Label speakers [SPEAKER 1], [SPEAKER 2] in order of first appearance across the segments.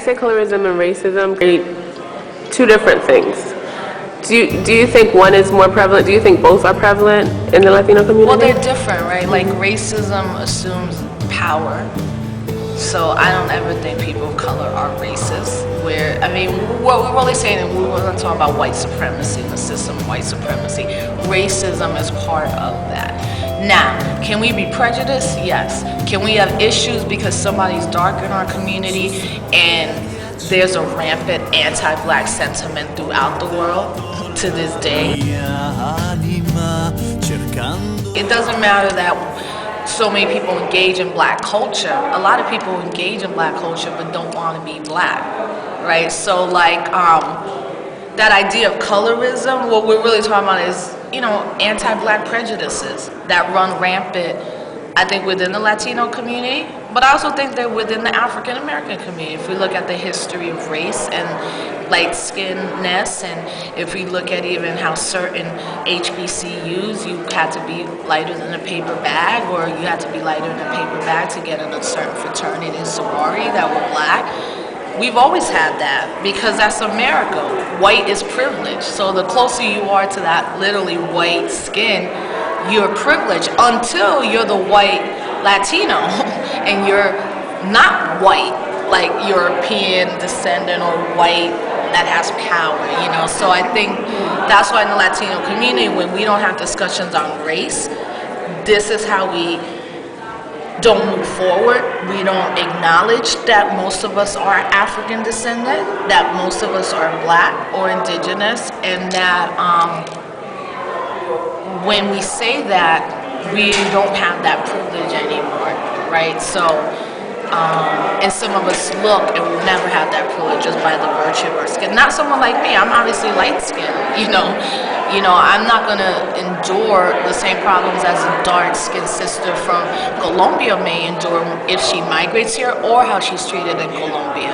[SPEAKER 1] say colorism and racism are two different things. Do you think one is more prevalent? Do you think both are prevalent in the Latino community?
[SPEAKER 2] Well, they're different, right? Like racism assumes power. So I don't ever think people of color are racist. What we're really saying, we wasn't talking about white supremacy in the system, white supremacy. Racism is part of that. Now, can we be prejudiced? Yes. Can we have issues because somebody's dark in our community and there's a rampant anti-black sentiment throughout the world to this day? It doesn't matter that so many people engage in black culture. A lot of people engage in black culture but don't want to be black, right? So like that idea of colorism, what we're really talking about is, anti-black prejudices that run rampant, I think, within the Latino community, but I also think they're within the African American community. If we look at the history of race and light-skinnedness, and if we look at even how certain HBCUs, you had to be lighter than a paper bag, or you had to be lighter than a paper bag to get in a certain fraternity and sorority that were black. We've always had that because that's America. White is privilege. So the closer you are to that literally white skin, you're privileged until you're the white Latino and you're not white, like European descendant or white that has power, So I think that's why in the Latino community, when we don't have discussions on race, this is how we don't move forward. We don't acknowledge that most of us are African descendant, that most of us are black or indigenous, and that when we say that, we don't have that privilege anymore, right? So, and some of us look and we'll never have that privilege just by the virtue of our skin. Not someone like me, I'm obviously light-skinned, I'm not gonna endure the same problems as a dark-skinned sister from Colombia may endure if she migrates here, or how she's treated in Colombia.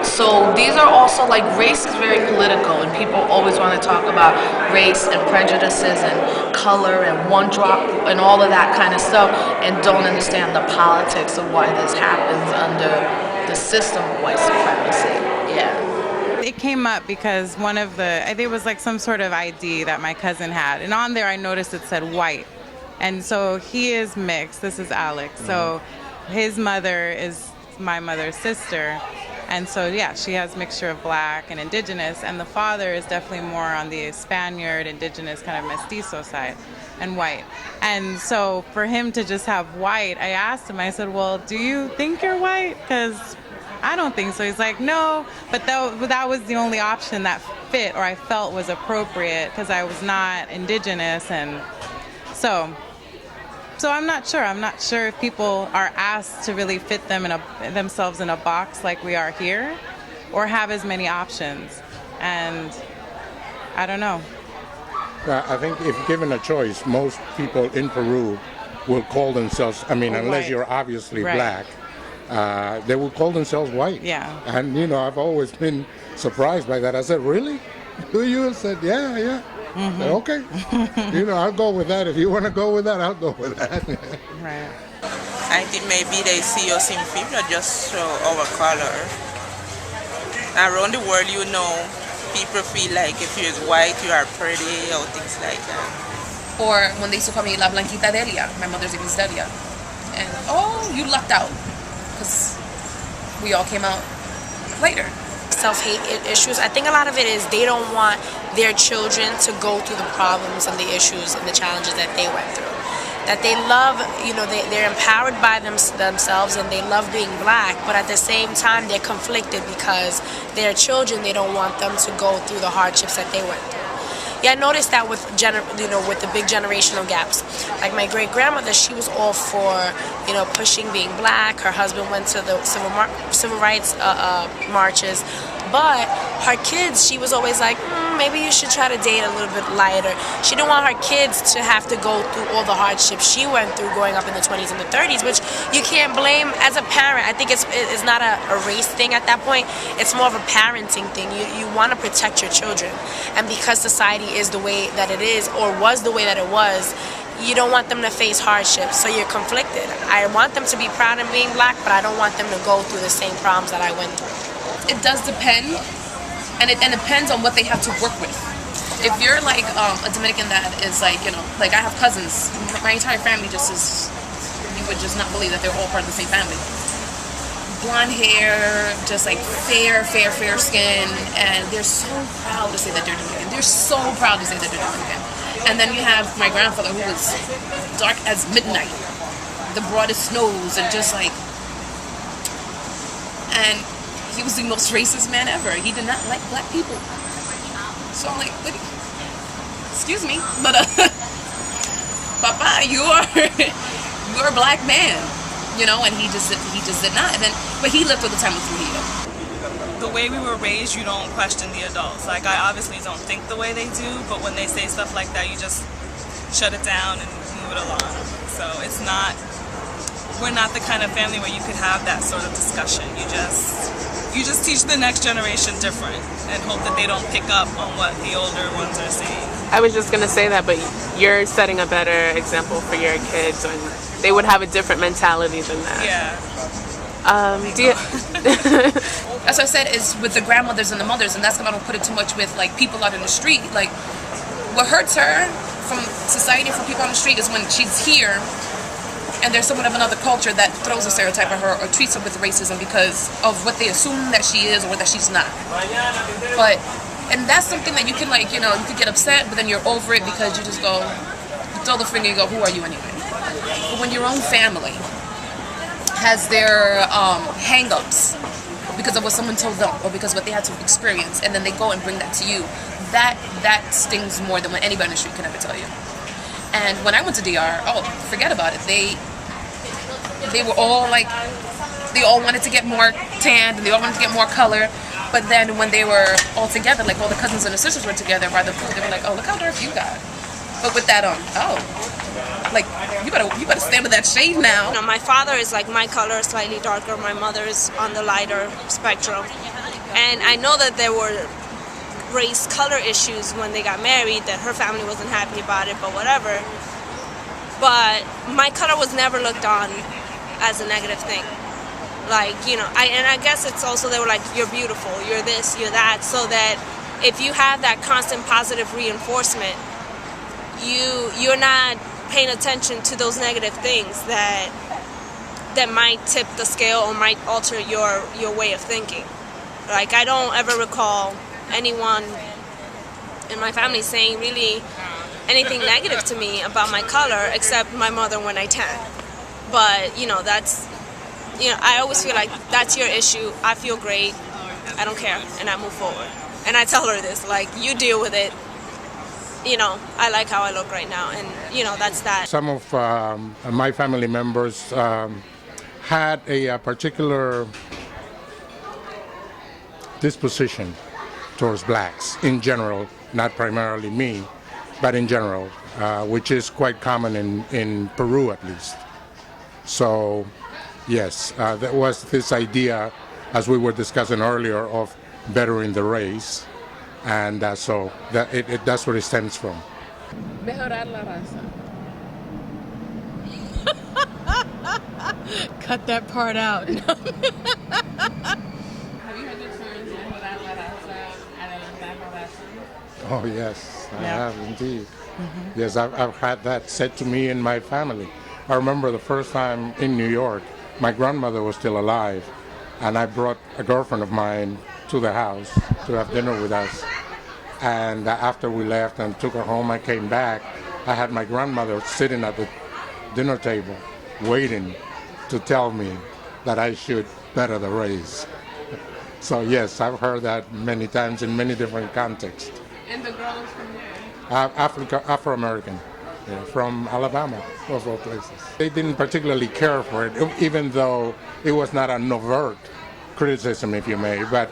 [SPEAKER 2] So these are also, like, race is very political, and people always want to talk about race and prejudices and color and one drop and all of that kind of stuff, and don't understand the politics of why this happens under the system of white supremacy. Yeah.
[SPEAKER 3] It came up because I think it was like some sort of ID that my cousin had. And on there I noticed it said white. And so he is mixed. This is Alex. So his mother is my mother's sister. And so, yeah, she has a mixture of black and indigenous. And the father is definitely more on the Spaniard, indigenous, kind of mestizo side, and white. And so for him to just have white, I asked him, I said, well, do you think you're white? Because I don't think so. He's like, no, but that was the only option that fit or I felt was appropriate because I was not indigenous. And so I'm not sure. I'm not sure if people are asked to really fit themselves in a box like we are here or have as many options. And I don't know.
[SPEAKER 4] I think if given a choice, most people in Peru will call themselves, unless
[SPEAKER 3] white.
[SPEAKER 4] You're obviously
[SPEAKER 3] Right.
[SPEAKER 4] black, they will call themselves white.
[SPEAKER 3] Yeah.
[SPEAKER 4] And, I've always been surprised by that. I said, really? Do you? I said, yeah.
[SPEAKER 3] Mm-hmm.
[SPEAKER 4] I said, okay. I'll go with that. If you want to go with that, I'll go with that.
[SPEAKER 3] Right.
[SPEAKER 5] I think maybe they see us inferior just through our color. Around the world, people feel like if you're white, you are pretty or things like that.
[SPEAKER 6] Or when they used to call me La Blanquita Delia, my mother's name is Delia. And, you lucked out. Because we all came out later.
[SPEAKER 7] Self-hate issues, I think a lot of it is they don't want their children to go through the problems and the issues and the challenges that they went through. That they love, they're empowered by themselves and they love being black, but at the same time they're conflicted because their children, they don't want them to go through the hardships that they went through. Yeah, I noticed that with with the big generational gaps. Like my great-grandmother, she was all for, pushing being black. Her husband went to the civil rights marches. But her kids, she was always like, maybe you should try to date a little bit lighter. She didn't want her kids to have to go through all the hardships she went through growing up in the 20s and the 30s, which you can't blame as a parent. I think it's not a race thing at that point. It's more of a parenting thing. You want to protect your children. And because society is the way that it is, or was the way that it was, you don't want them to face hardships, so you're conflicted. I want them to be proud of being black, but I don't want them to go through the same problems that I went through.
[SPEAKER 6] it does depend, and it depends on what they have to work with. If you're like a Dominican that is like, like I have cousins, my entire family just is, you would just not believe that they're all part of the same family. Blonde hair, just like fair skin, and they're so proud to say that they're Dominican. They're so proud to say that they're Dominican. And then you have my grandfather who was dark as midnight, the broadest nose, and just like, and he was the most racist man ever. He did not like black people. So I'm like, excuse me, but Papa, you're a black man, and he just did not. But he lived through the time of Trujillo.
[SPEAKER 8] The way we were raised, you don't question the adults. Like, I obviously don't think the way they do, but when they say stuff like that, you just shut it down and move it along. So we're not the kind of family where you could have that sort of discussion. You just teach the next generation different and hope that they don't pick up on what the older ones are saying.
[SPEAKER 1] I was just going to say that, but you're setting a better example for your kids, and they would have a different mentality than that.
[SPEAKER 8] Yeah.
[SPEAKER 6] As I said, is with the grandmothers and the mothers, and that's because I don't put it too much with like people out in the street. Like, what hurts her from society, from people on the street, is when she's here and there's someone of another culture that throws a stereotype at her or treats her with racism because of what they assume that she is or that she's not. And that's something that you can you could get upset, but then you're over it because you just go, you throw the finger and you go, who are you anyway? But when your own family has their hang-ups because of what someone told them or because of what they had to experience, and then they go and bring that to you, that stings more than what anybody in the street can ever tell you. And when I went to DR, forget about it. They were all like, they all wanted to get more tanned and they all wanted to get more color. But then when they were all together, like all the cousins and the sisters were together by the pool, they were like, oh, look how dark you got. But with that like you better stand with that shade now.
[SPEAKER 9] My father is like my color, slightly darker. My mother is on the lighter spectrum. And I know that there were race color issues when they got married, that her family wasn't happy about it, but whatever. But my color was never looked on as a negative thing. Like, I guess it's also, they were like, you're beautiful, you're this, you're that, so that if you have that constant positive reinforcement, you're not paying attention to those negative things that might tip the scale or might alter your way of thinking. Like, I don't ever recall anyone in my family saying really anything negative to me about my color, except my mother when I tan. But, that's, I always feel like that's your issue. I feel great. I don't care. And I move forward. And I tell her this, like, you deal with it. I like how I look right now. And, that's that.
[SPEAKER 4] Some of my family members had a particular disposition towards blacks in general, not primarily me, but in general, which is quite common in Peru at least. So, yes, there was this idea, as we were discussing earlier, of bettering the race, and so that's where it stems from.
[SPEAKER 1] Mejorar la raza.
[SPEAKER 3] Cut that part out.
[SPEAKER 1] Have you heard the terms mejorar la raza, adelantar la raza?
[SPEAKER 4] Oh, yes, I have indeed. Mm-hmm. Yes, I've had that said to me in my family. I remember the first time in New York, my grandmother was still alive, and I brought a girlfriend of mine to the house to have dinner with us. And after we left and took her home, I came back. I had my grandmother sitting at the dinner table waiting to tell me that I should better the race. So yes, I've heard that many times in many different contexts.
[SPEAKER 1] And the girl is from where?
[SPEAKER 4] Afro-American, from Alabama, of all places. They didn't particularly care for it, even though it was not an overt criticism, if you may, but,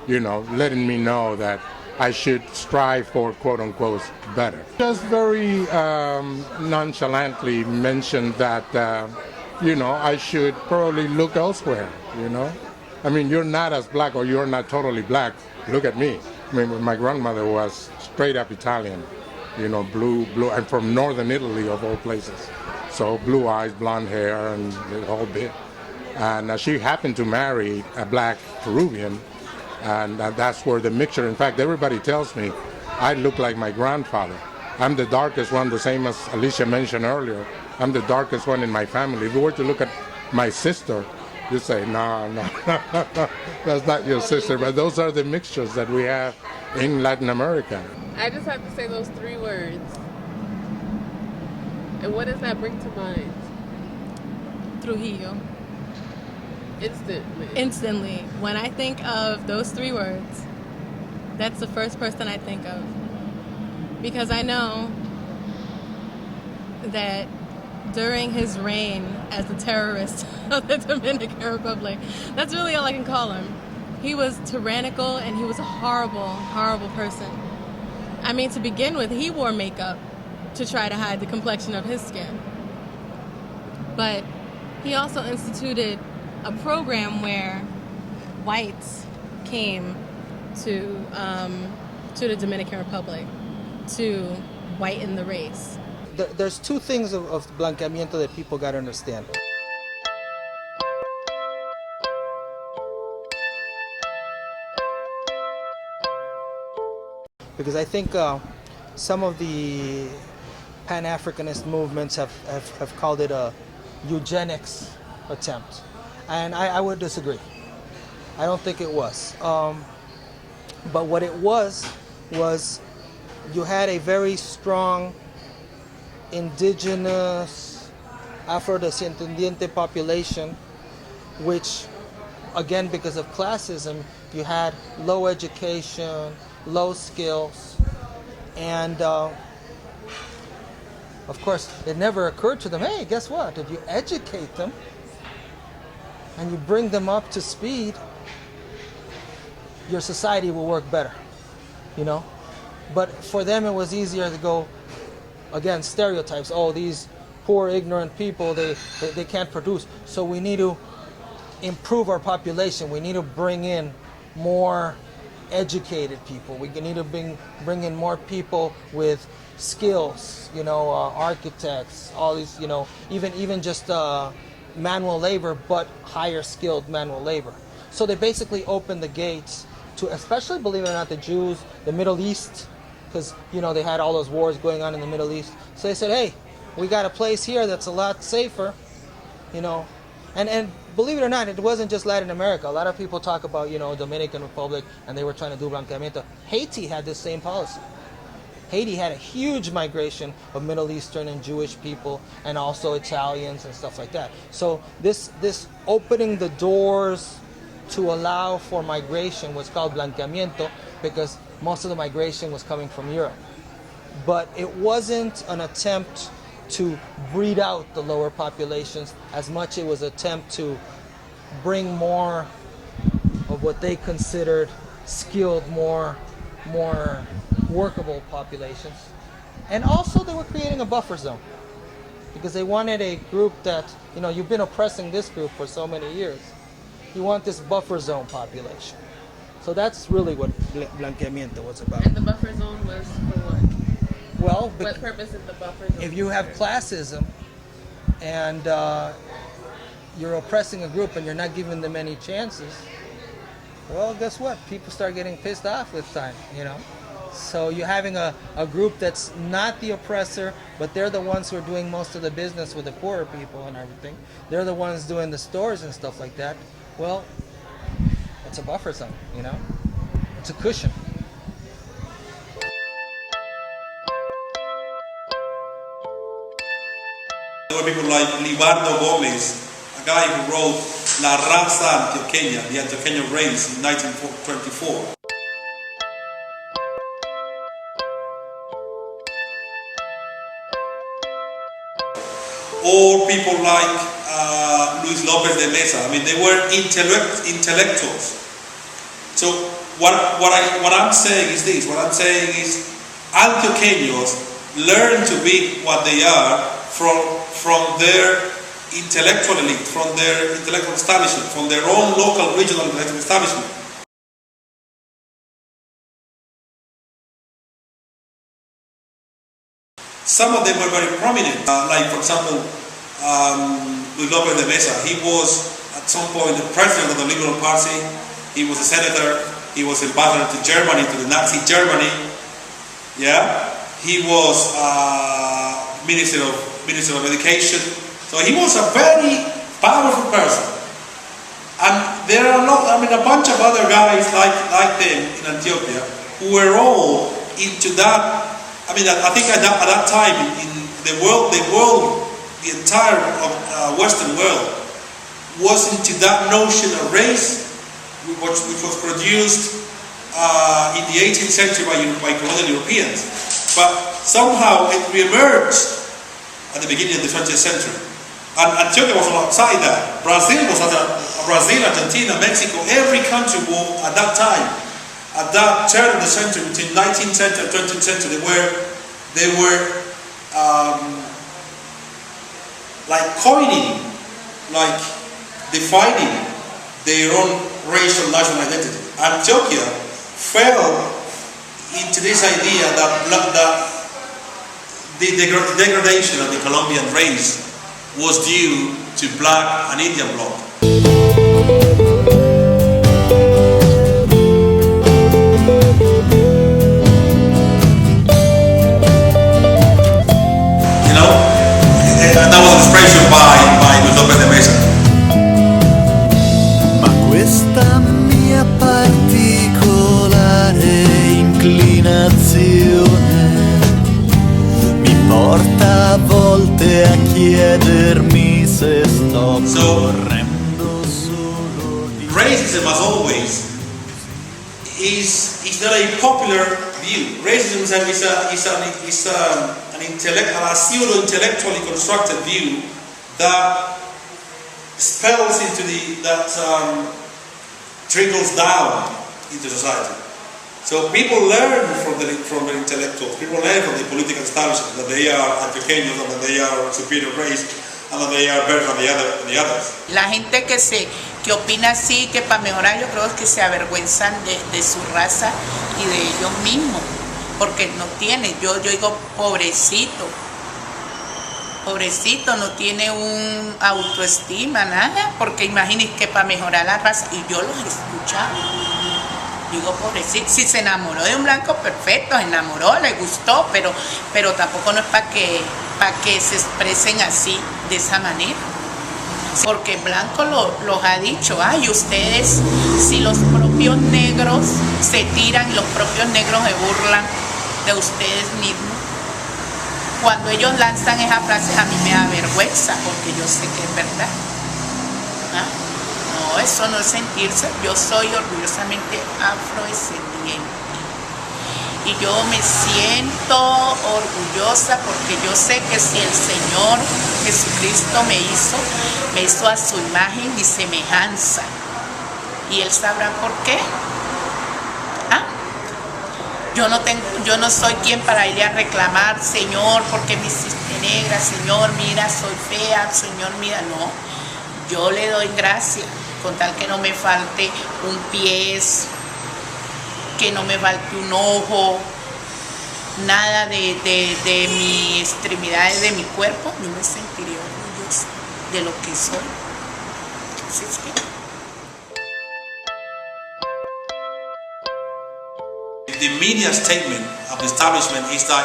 [SPEAKER 4] letting me know that I should strive for, quote-unquote, better. Just very nonchalantly mentioned that, I should probably look elsewhere, I mean, you're not as black or you're not totally black. Look at me. I mean, my grandmother was straight up Italian, blue, I'm from northern Italy of all places. So blue eyes, blonde hair, and the whole bit. And she happened to marry a black Peruvian, And that's where the mixture, in fact, everybody tells me I look like my grandfather. I'm the darkest one, the same as Alicia mentioned earlier. I'm the darkest one in my family. If you were to look at my sister, you say, no, that's not your sister. But those are the mixtures that we have in Latin America.
[SPEAKER 1] I just have to say those 3 words. And what does that bring to mind?
[SPEAKER 10] Trujillo.
[SPEAKER 1] Instantly.
[SPEAKER 10] Instantly. When I think of those 3 words, that's the first person I think of. Because I know that during his reign as the terrorist of the Dominican Republic, that's really all I can call him. He was tyrannical and he was a horrible, horrible person. I mean, to begin with, he wore makeup to try to hide the complexion of his skin. But he also instituted a program where whites came to the Dominican Republic to whiten the race.
[SPEAKER 11] There's 2 things of Blanqueamiento that people got to understand. Because I think some of the Pan-Africanist movements have called it a eugenics attempt. And I would disagree. I don't think it was. But what it was you had a very strong indigenous Afrodescendiente population, which, again, because of classism, you had low education, low skills, and of course, it never occurred to them, hey, guess what? If you educate them and you bring them up to speed, your society will work better, you know? But for them, it was easier to go, again, stereotypes. Oh, these poor, ignorant people, they can't produce. So we need to improve our population. We need to bring in more educated people. We need to bring in more people with skills, you know, architects, all these, you know, even just manual labor, but higher skilled manual labor. So they basically opened the gates to, especially, believe it or not, the Jews, the Middle East, because, you know, they had all those wars going on in the Middle East. So they said, hey, we got a place here that's a lot safer, you know. And believe it or not, it wasn't just Latin America. A lot of people talk about, you know, Dominican Republic, and they were trying to do Blanqueamiento. Haiti had this same policy. Haiti had a huge migration of Middle Eastern and Jewish people, and also Italians and stuff like that. So this opening the doors to allow for migration was called Blanqueamiento, because most of the migration was coming from Europe. But it wasn't an attempt to breed out the lower populations as much it was an attempt to bring more of what they considered skilled, more workable populations. And also they were creating a buffer zone, because they wanted a group that, you know, you've been oppressing this group for so many years. You want this buffer zone population. So that's really what Blanqueamiento was about.
[SPEAKER 1] And the buffer zone was for what?
[SPEAKER 11] Well,
[SPEAKER 1] what purpose is the buffer zone?
[SPEAKER 11] If you have classism and you're oppressing a group and you're not giving them any chances, well, guess what? People start getting pissed off with time, you know? So you're having a group that's not the oppressor, but they're the ones who are doing most of the business with the poorer people and everything. They're the ones doing the stores and stuff like that. Well, it's a buffer zone, you know? It's a cushion.
[SPEAKER 12] There were people like Libardo Gomez, a guy who wrote La Raza Antioqueña, the Antioqueña race in 1924. Or people like Luis Lopez de Mesa. I mean, they were intellectuals. So what I'm saying is this. What I'm saying is Antioqueños learn to be what they are from their intellectual elite, from their intellectual establishment, from their own local regional intellectual establishment. Some of them were very prominent, like for example, Luis Lopez de Mesa. He was at some point the president of the Liberal Party. He was a senator. He was ambassador to Germany, to the Nazi Germany. Yeah, he was minister of education. So he was a very powerful person. And there are a bunch of other guys like them in Ethiopia who were all into that. I think at that time in the entire Western world was into that notion of race, which was produced in the 18th century by colonial Europeans. But somehow it re-emerged at the beginning of the 20th century. And Antioquia was alongside that. Brazil, Argentina, Mexico, every country at that time, at that turn of the century, between 19th century and 20th century, they were like coining, like defining their own racial national identity. Antioquia fell into this idea that the degradation of the Colombian race was due to black and Indian blood. And that was an expression by Luis López de Mesa.
[SPEAKER 13] Ma questa mia particolare inclinazione mi porta a volte a chiedermi se sto correndo solo di...
[SPEAKER 12] Racism, as always, is not a popular view. Racism is a pseudo-intellectually constructed view that spells into trickles down into society. So people learn from the intellectuals, people learn from the political establishment that they are antioqueños and that they are superior race and that they are better than the others.
[SPEAKER 2] La gente que opina así, que para mejorar, yo creo que se avergüenzan de su raza y de ellos mismos, porque no tiene, yo digo pobrecito, no tiene un autoestima, nada, porque imagínense que para mejorar la raza, y yo los he escuchado, digo pobrecito, si se enamoró de un blanco, perfecto, se enamoró, le gustó, pero tampoco no es para que se expresen así, de esa manera. Porque Blanco los ha dicho, ay, ustedes, si los propios negros se tiran, los propios negros se burlan de ustedes mismos, cuando ellos lanzan esa frase a mí me da vergüenza, porque yo sé que es verdad. ¿Ah? No, eso no es sentirse, yo soy orgullosamente afrodescendiente. Y yo me siento orgullosa porque yo sé que si el Señor Jesucristo me hizo a su imagen y semejanza. Y Él sabrá por qué. ¿Ah? Yo no soy quien para irle a reclamar, Señor, porque me hiciste negra, Señor, mira, soy fea, Señor, mira, no. Yo le doy gracias, con tal que no me falte un pie, que no me falte un ojo, nada de mi extremidades de mi cuerpo, yo me sentiría orgullosa de lo que soy. Así es que...
[SPEAKER 12] The media statement of the establishment is that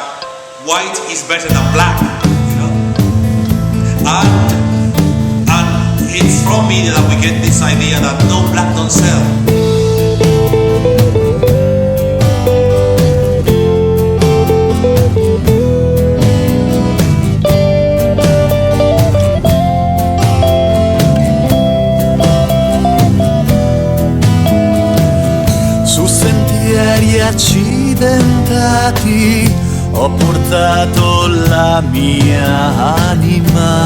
[SPEAKER 12] white is better than black, you know, and it's from media that we get this idea that no, black don't sell.
[SPEAKER 13] Accidentati ho portato la mia anima